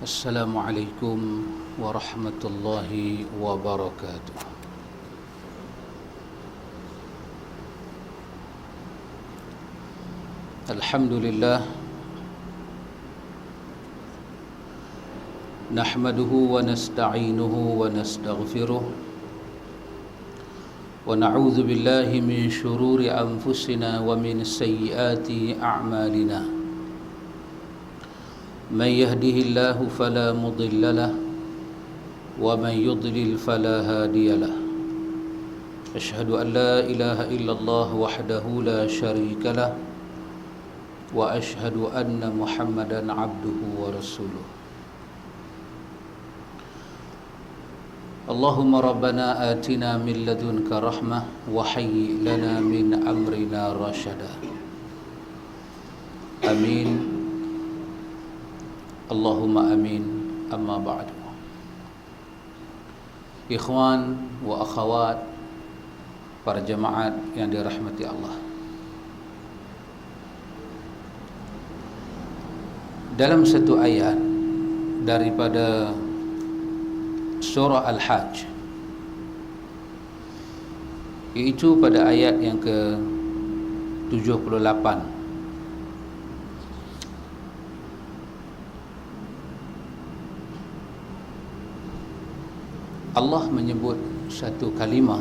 Assalamualaikum warahmatullahi wabarakatuh. Alhamdulillah, nahmaduhu wa nasta'inuhu wa nastaghfiruh wa na'udzu billahi min shururi anfusina wa min sayyiati a'malina. من يهده الله فلا مضل له ومن يضلل فلا هادي له أشهد أن لا إله إلا الله وحده لا شريك له وأشهد أن محمدا عبده ورسوله اللهم ربنا آتنا من لدنك رحمة وهيئ لنا من أمرنا رشدا آمين Allahumma amin. Amma ba'du. Ikhwan wa akhawat, para jemaat yang dirahmati Allah, dalam satu ayat daripada surah Al-Hajj, iaitu pada ayat yang ke-78, Allah menyebut satu kalimah,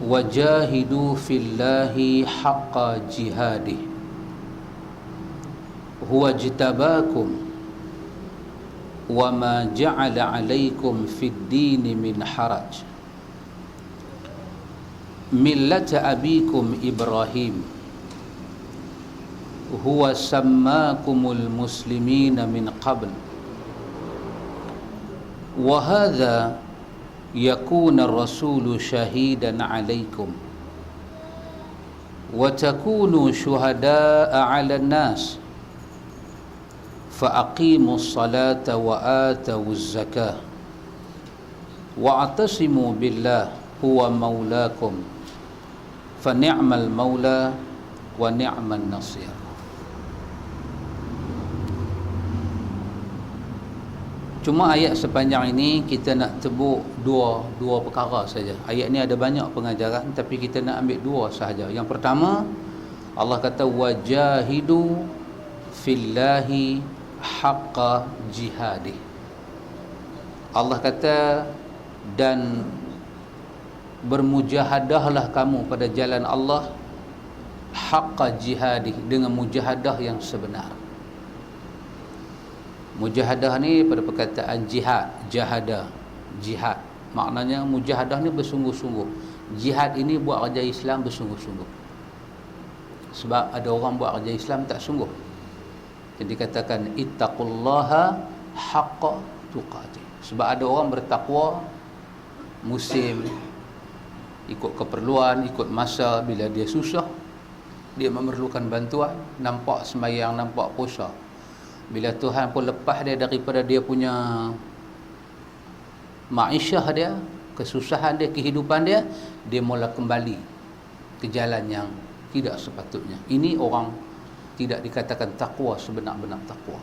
wajahidu fillahi haqqa jihadih huwa jtabakum wa ma ja'ala 'alaikum fid dini min haraj millata abikum Ibrahim huwa sammakumul muslimina min qabl وهذا يكون الرسول شهيدا عليكم وتكونوا شهداء على الناس فأقيموا الصلاة وآتوا الزكاة واعتصموا بالله هو مولاكم فنعم المولى ونعم النصير. Cuma ayat sepanjang ini kita nak tebuk dua perkara saja. Ayat ni ada banyak pengajaran, tapi kita nak ambil dua sahaja. Yang pertama, Allah kata wajahidu fillahi haqqa jihadih. Allah kata, dan bermujahadahlah kamu pada jalan Allah haqqa jihadih, dengan mujahadah yang sebenar. Mujahadah ni pada perkataan jihad, jahada, jihad. Maknanya mujahadah ni bersungguh-sungguh. Jihad ini buat kerja Islam bersungguh-sungguh. Sebab ada orang buat kerja Islam tak sungguh. Jadi katakan ittaqullaha haqqa tuqatih. Sebab ada orang bertakwa musim, ikut keperluan, ikut masa, bila dia susah, dia memerlukan bantuan, nampak sembahyang, nampak puasa. Bila Tuhan pun lepas dia daripada dia punya ma'isyah dia, kesusahan dia, kehidupan dia, dia mula kembali ke jalan yang tidak sepatutnya. Ini orang tidak dikatakan takwa sebenar-benar takwa.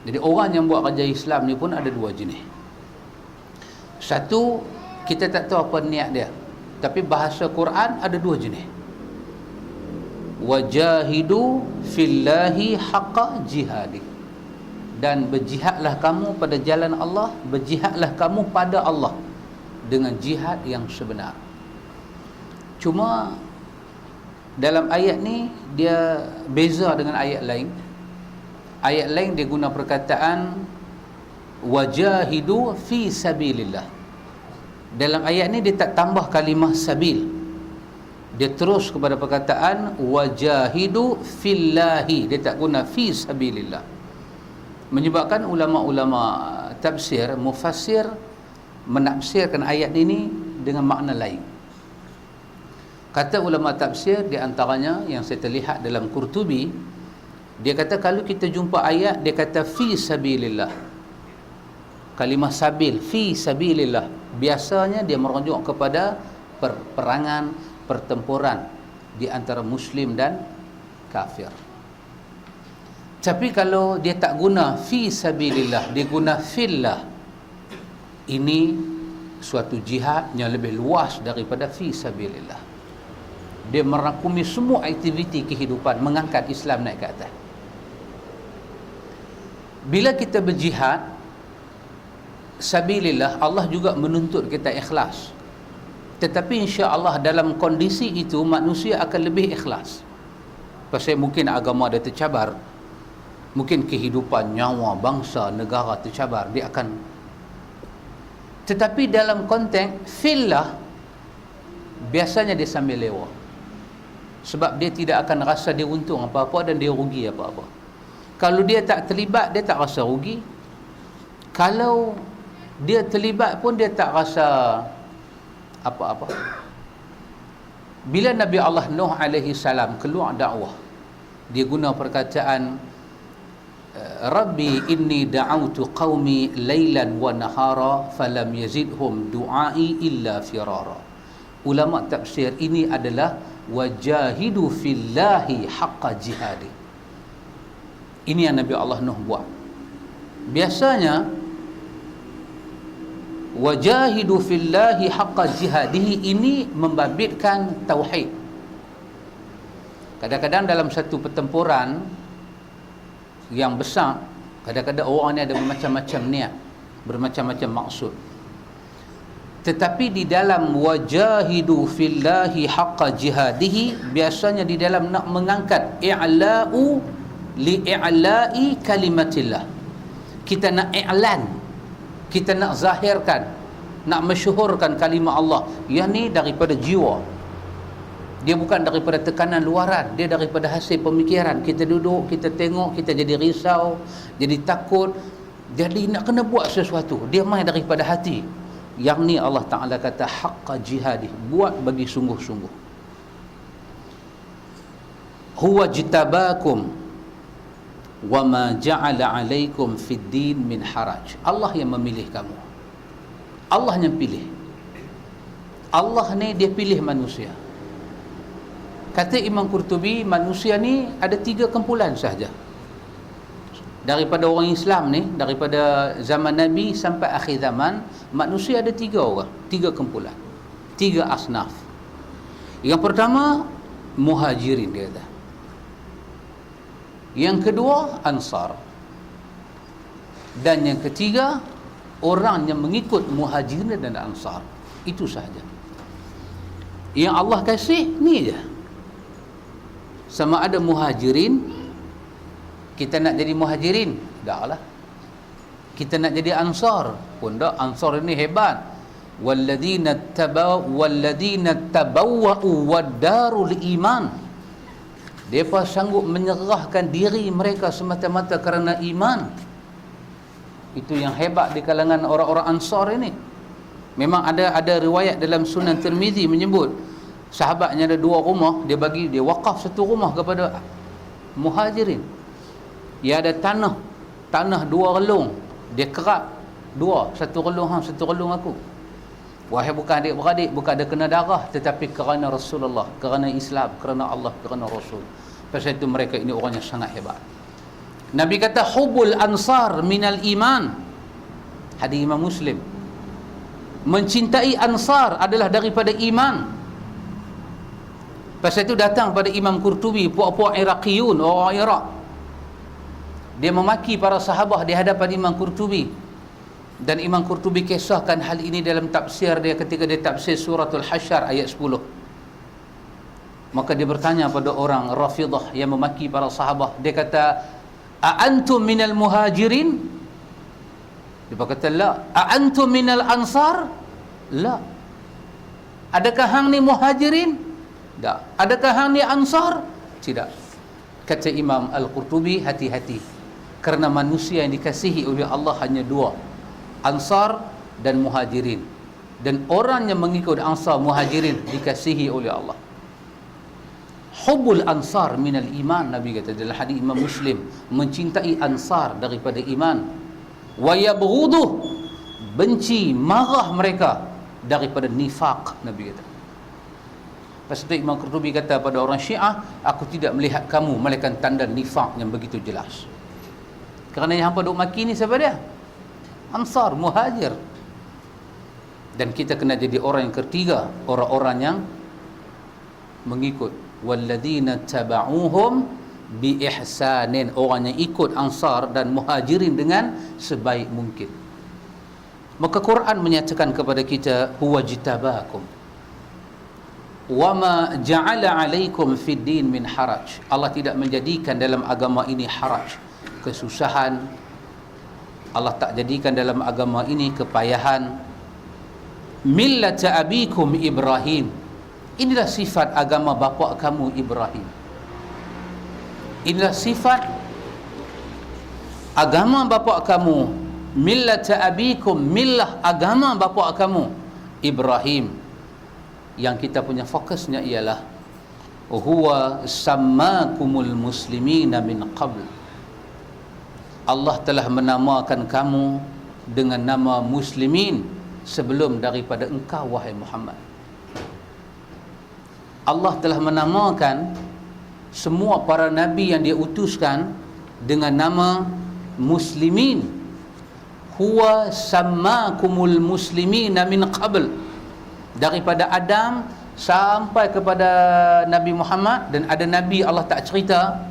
Jadi orang yang buat kerja Islam ni pun ada dua jenis. Satu, kita tak tahu apa niat dia, tapi bahasa Quran ada dua jenis. Wajahidu fillahi haqqa jihadi, dan berjihadlah kamu pada jalan Allah, berjihadlah kamu pada Allah dengan jihad yang sebenar. Cuma dalam ayat ni dia beza dengan ayat lain. Ayat lain dia guna perkataan wajahidu fi sabilillah. Dalam ayat ni dia tak tambah kalimah sabil, dia terus kepada perkataan wajahidu fillahi, dia tak guna fi sabilillah. Menyebabkan ulama-ulama tafsir, mufassir menafsirkan ayat ini dengan makna lain. Kata ulama tafsir, di antaranya yang saya terlihat dalam Qurtubi, dia kata kalau kita jumpa ayat dia kata fi sabilillah, kalimah sabil, fi sabilillah, biasanya dia merujuk kepada peperangan, pertempuran di antara muslim dan kafir. Tapi kalau dia tak guna fi sabilillah, dia guna fillah, ini suatu jihad yang lebih luas daripada fi sabilillah. Dia merangkumi semua aktiviti kehidupan, mengangkat Islam naik ke atas. Bila kita berjihad sabilillah, Allah juga menuntut kita ikhlas. Tetapi insya-Allah dalam kondisi itu manusia akan lebih ikhlas. Pasal mungkin agama dia tercabar, mungkin kehidupan nyawa bangsa negara tercabar, dia akan. Tetapi dalam konteks fillah, biasanya dia sambil lewa, sebab dia tidak akan rasa dia untung apa-apa dan dia rugi apa-apa. Kalau dia tak terlibat, dia tak rasa rugi. Kalau dia terlibat pun dia tak rasa apa-apa. Bila Nabi Allah Nuh alaihi salam keluar dakwah, dia guna perkataan Rabbi inni da'autu qaumi laylan wa nahara falam yazidhum du'ai illa firara. Ulama tafsir ini adalah wajahidu fillahi haqqa jihadi. Ini yang Nabi Allah Nuh buat. Biasanya wajahidu fillahi haqqa jihadihi ini membabitkan tauhid. Kadang-kadang dalam satu pertempuran yang besar, kadang-kadang orang ni ada bermacam-macam niat, bermacam-macam maksud. Tetapi di dalam wajahidu fillahi haqqa jihadihi, biasanya di dalam nak mengangkat i'la'u li'i'la'i kalimatillah. Kita nak i'lan, kita nak zahirkan, nak masyhurkan kalimah Allah. Yang ni daripada jiwa. Dia bukan daripada tekanan luaran, dia daripada hasil pemikiran. Kita duduk, kita tengok, kita jadi risau, jadi takut, jadi nak kena buat sesuatu. Dia main daripada hati. Yang ni Allah Ta'ala kata haqqa jihadi, buat bagi sungguh-sungguh. Huwa jitabakum wa ma ja'ala alaikum fid din min haraj. Allah yang memilih kamu, Allah yang pilih. Allah ni dia pilih manusia. Kata Imam Qurtubi, manusia ni ada 3 kumpulan sahaja. Daripada orang Islam ni, daripada zaman Nabi sampai akhir zaman, manusia ada 3 orang, 3 kumpulan, 3 asnaf. Yang pertama muhajirin, dia kata. Yang kedua ansar. Dan yang ketiga orang yang mengikut muhajirin dan ansar. Itu sahaja. Yang Allah kasih ni je. Sama ada muhajirin, kita nak jadi muhajirin, taklah. Kita nak jadi ansar pun tak. Ansar ini hebat. Walladzina tabawwa'u wad-darul iman. Mereka sanggup menyerahkan diri mereka semata-mata kerana iman. Itu yang hebat di kalangan orang-orang ansar ini. Memang ada riwayat dalam Sunan Tirmizi menyebut sahabatnya ada 2 rumah, dia wakaf satu rumah kepada muhajirin. Dia ada tanah 2 relung, dia kerat 2, satu relung hang, satu relung aku. Wahai bukan adik-beradik, bukan ada kena darah, tetapi kerana Rasulullah, kerana Islam, kerana Allah, kerana Rasul. Pasal itu mereka ini orang yang sangat hebat. Nabi kata hubul ansar minal iman. Hadis Imam Muslim. Mencintai ansar adalah daripada iman. Pasal itu datang pada Imam Qurtubi, puak-puak Iraqiyun, orang Iraq. Dia memaki para sahabah di hadapan Imam Qurtubi. Dan Imam Qurtubi kisahkan hal ini dalam tafsir dia ketika dia tafsir suratul Hasyr ayat 10. Maka dia bertanya pada orang Rafidah yang memaki para sahabah. Dia kata, "A antum minal muhajirin?" Dia kata, "La." "A antum minal ansar?" "La." "Adakah hang ni muhajirin?" "Tak." "Adakah hang ni ansar?" "Tidak." Kata Imam Al-Qurtubi, hati-hati. Kerana manusia yang dikasihi oleh Allah hanya 2, ansar dan muhajirin. Dan orang yang mengikut ansar muhajirin dikasihi oleh Allah. Hubbul ansar minal iman, Nabi kata dalam hadis Imam Muslim, mencintai ansar daripada iman. Wa yabghuduh, benci, marah mereka daripada nifaq, Nabi kata. Lepas itu Imam Qurtubi kata pada orang Syiah, aku tidak melihat kamu melainkan tanda nifaq yang begitu jelas. Kerana yang hampa duk maki ni siapa dia? Ansar, Muhajir. Dan kita kena jadi orang yang ketiga, orang-orang yang mengikut. Walladzina taba'uhum bi ihsanin, orang yang ikut Ansar dan Muhajirin dengan sebaik mungkin. Maka Quran menyatakan kepada kita, huwa jitabakum wama ja'ala 'alaikum fid din min haraj. Allah tidak menjadikan dalam agama ini haraj, kesusahan. Allah tak jadikan dalam agama ini kepayahan. Millata abikum Ibrahim, inilah sifat agama bapa kamu Ibrahim. Inilah sifat agama bapa kamu. Millata abikum, millah agama bapa kamu Ibrahim. Yang kita punya fokusnya ialah huwa sammakumul muslimina min qabl. Allah telah menamakan kamu dengan nama muslimin sebelum daripada engkau wahai Muhammad. Allah telah menamakan semua para nabi yang dia utuskan dengan nama muslimin. Huwa sammakumul muslimina min qabl, daripada Adam sampai kepada Nabi Muhammad. Dan ada nabi Allah tak cerita,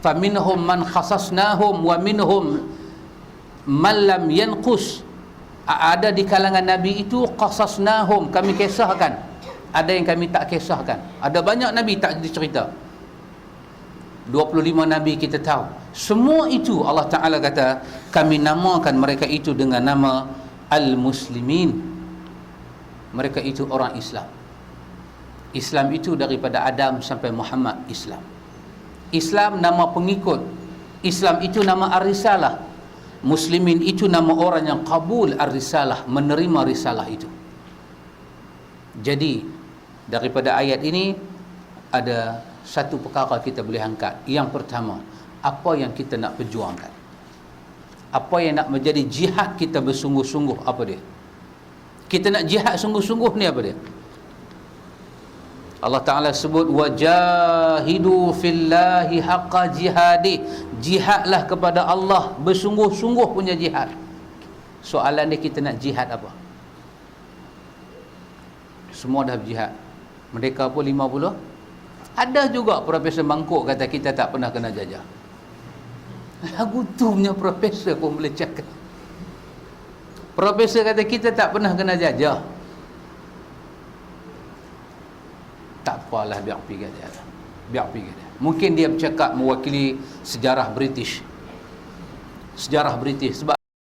faminhum man khasasnahum wa minhum man lam yanqus. Ada di kalangan nabi itu qasasnahum, kami kisahkan, ada yang kami tak kisahkan. Ada banyak nabi tak dicerita. 25 nabi kita tahu. Semua itu Allah Ta'ala kata kami namakan mereka itu dengan nama Al-Muslimin. Mereka itu orang Islam. Islam itu daripada Adam sampai Muhammad Islam. Islam nama pengikut. Islam itu nama Ar-Risalah. Muslimin itu nama orang yang qabul Ar-Risalah, menerima risalah itu. Jadi daripada ayat ini ada satu perkara kita boleh angkat. Yang pertama, apa yang kita nak perjuangkan, apa yang nak menjadi jihad kita bersungguh-sungguh, apa dia? Kita nak jihad sungguh-sungguh ni apa dia? Allah Ta'ala sebut wajahidu fillahi haqqa jihadi, jihadlah kepada Allah bersungguh-sungguh punya jihad. Soalan dia, kita nak jihad apa? Semua dah berjihad. Mereka pun 50. Ada juga Profesor Mangkuk kata kita tak pernah kena jajah. Lagu tu punya profesor pun boleh cakap. Profesor kata kita tak pernah kena jajah. Tak apalah, biar pergi dia. Biar pergi dia. Mungkin dia bercakap mewakili sejarah British. Sejarah British. Sebab